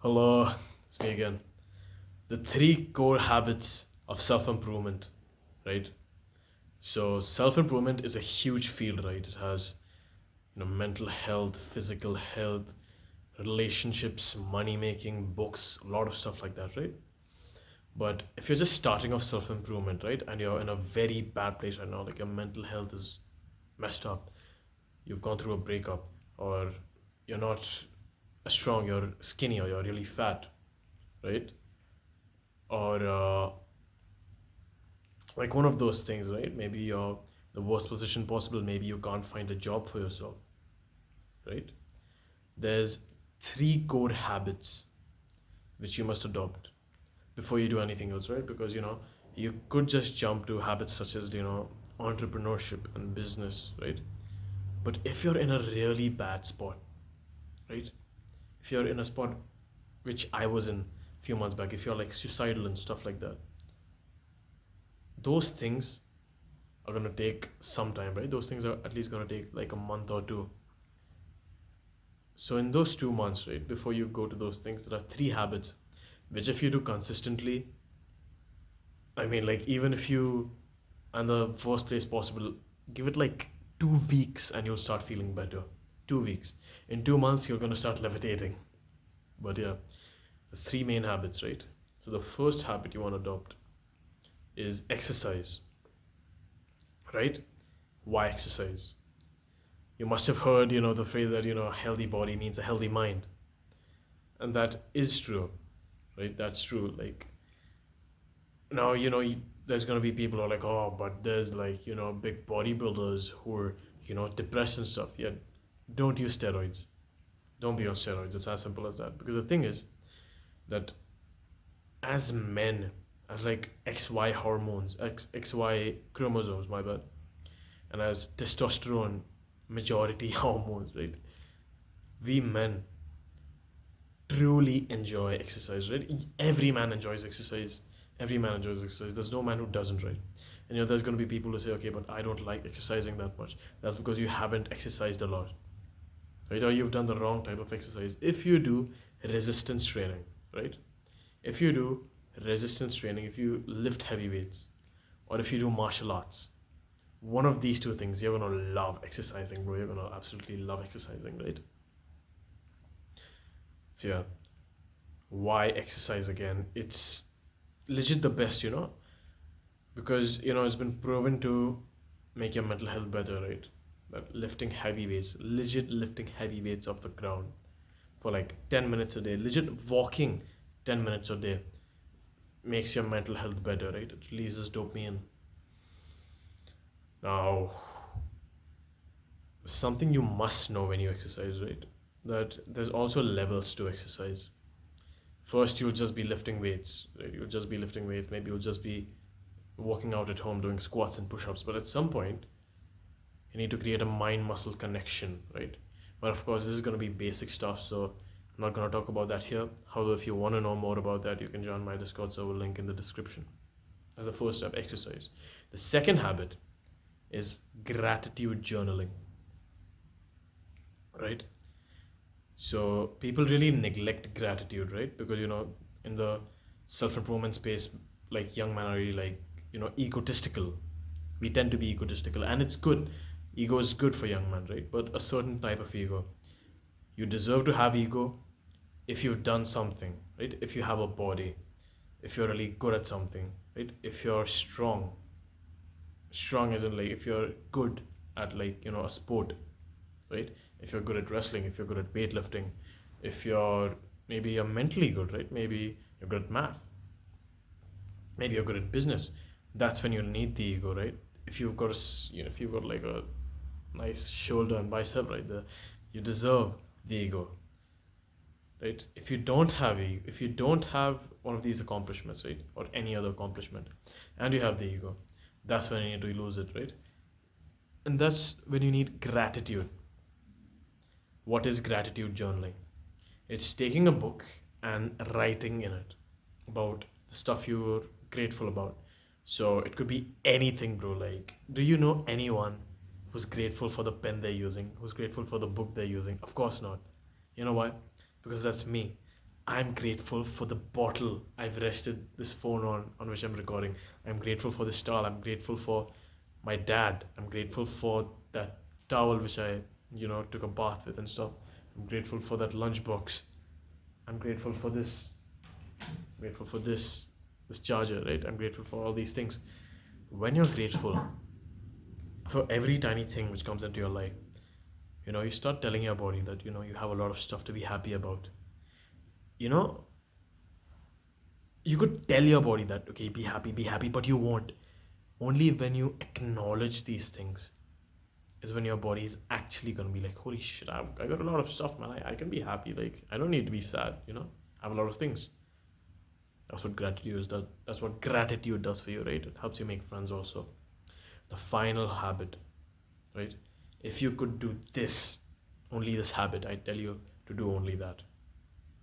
Hello, it's me again. The three core habits of self improvement, right? So, self improvement is a huge field, right? It has, mental health, physical health, relationships, money making, books, a lot of stuff like that, right? But if you're just starting off self improvement, right, and you're in a very bad place right now, like your mental health is messed up, you've gone through a breakup, or you're not as strong, you're skinny, or you're really fat, right? Or like one of those things, right? Maybe you're the worst position possible. Maybe you can't find a job for yourself, right? There's three core habits which you must adopt before you do anything else, right? Because you could just jump to habits such as entrepreneurship and business, right? But if you're in a really bad spot, right? If you're in a spot which I was in a few months back, if you're like suicidal and stuff like that, those things are going to take some time, right? Those things are at least going to take like a month or two. So, in those 2 months, right, before you go to those things, there are three habits which, if you do consistently, I mean, like, even if you, in the worst place possible, give it like 2 weeks and you'll start feeling better. 2 weeks. In 2 months, you're going to start levitating. But yeah, there's three main habits, right? So, the first habit you want to adopt is exercise, right? Why exercise? You must have heard, the phrase that, a healthy body means a healthy mind. And that is true, right? That's true. Like, now, there's going to be people who are like, oh, but there's like, big bodybuilders who are, depressed and stuff. Yeah, don't use steroids. Don't be on steroids. It's as simple as that. Because the thing is that as men, as like XY hormones, XY chromosomes, my bad, and as testosterone majority hormones, right? We men truly enjoy exercise, right? Every man enjoys exercise. Every man enjoys exercise. There's no man who doesn't, right? And there's going to be people who say, okay, but I don't like exercising that much. That's because you haven't exercised a lot, right? Or you've done the wrong type of exercise. If you do resistance training, right? If you do resistance training, if you lift heavy weights, or if you do martial arts, one of these two things, you're gonna love exercising, bro. You're gonna absolutely love exercising, right? So yeah, why exercise again? It's legit the best, because it's been proven to make your mental health better, right? That lifting heavy weights, legit lifting heavy weights off the ground for like 10 minutes a day, legit walking 10 minutes a day makes your mental health better, right? It releases dopamine. Now, something you must know when you exercise, right? That there's also levels to exercise. First, you'll just be lifting weights, right? You'll just be lifting weights. Maybe you'll just be working out at home doing squats and push-ups, but at some point you need to create a mind muscle connection, right? But of course this is going to be basic stuff, so I'm not going to talk about that here. However, if you want to know more about that, you can join my Discord server, link in the description. As the first step, exercise. The second habit is gratitude journaling, right? So people really neglect gratitude, right? Because in the self-improvement space, like young men are really like egotistical. We tend to be egotistical, and it's good. Ego is good for young men, right? But a certain type of ego, you deserve to have ego if you've done something, right? If you have a body, if you're really good at something, right? If you're strong as in like if you're good at like a sport, right? If you're good at wrestling, if you're good at weightlifting, if you're mentally good, right? Maybe you're good at math, maybe you're good at business. That's when you need the ego, right? If you've got if you've got like a nice shoulder and bicep right there, you deserve the ego, right? If you don't have one of these accomplishments, right, or any other accomplishment, and you have the ego, that's when you need to lose it, right? And that's when you need gratitude. What is gratitude journaling? It's taking a book and writing in it about the stuff you're grateful about. So it could be anything, bro. Like, do you know anyone who's grateful for the pen they're using, who's grateful for the book they're using? Of course not. You know why? Because that's me. I'm grateful for the bottle I've rested this phone on which I'm recording. I'm grateful for this towel. I'm grateful for my dad. I'm grateful for that towel which I, took a bath with and stuff. I'm grateful for that lunchbox. I'm grateful for this, grateful for this charger, right? I'm grateful for all these things. When you're grateful for every tiny thing which comes into your life, you start telling your body that, you have a lot of stuff to be happy about. You know, you could tell your body that, okay, be happy, but you won't. Only when you acknowledge these things is when your body is actually gonna be like, holy shit, I got a lot of stuff, man. I can be happy. Like, I don't need to be sad, I have a lot of things. That's what gratitude does. That's what gratitude does for you, right? It helps you make friends also. The final habit, right? If you could do this, only this habit, I tell you to do only that.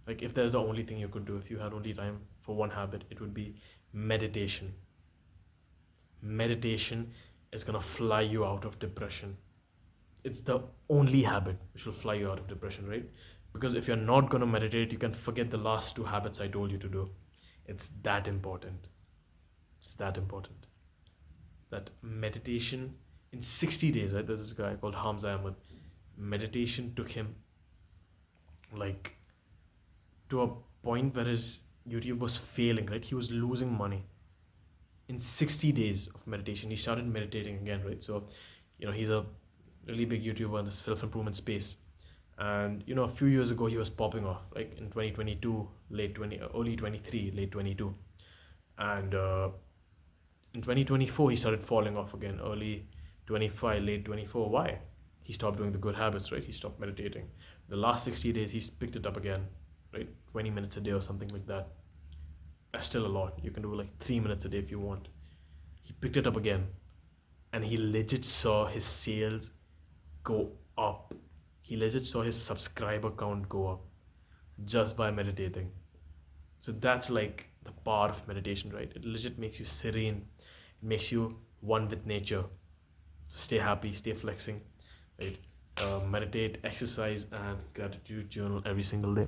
Like, if there's the only thing you could do, if you had only time for one habit, it would be meditation. Meditation is gonna fly you out of depression. It's the only habit which will fly you out of depression, right? Because if you're not gonna meditate, you can forget the last two habits I told you to do. It's that important. It's that important. That meditation in 60 days, right? There's this guy called Hamza Ahmed. Meditation took him like to a point where his YouTube was failing, right? He was losing money. In 60 days of meditation, he started meditating again, right? So, he's a really big YouTuber in the self-improvement space. And, a few years ago, he was popping off, like in 2022, early 23, late 22. And in 2024, he started falling off again, early 25, late 24. Why? He stopped doing the good habits, right? He stopped meditating. The last 60 days, he's picked it up again, right? 20 minutes a day or something like that. That's still a lot. You can do like 3 minutes a day if you want. He picked it up again and he legit saw his sales go up. He legit saw his subscriber count go up just by meditating. So that's like the power of meditation, right? It legit makes you serene. It makes you one with nature. So stay happy, stay flexing, right? Meditate, exercise, and gratitude journal every single day.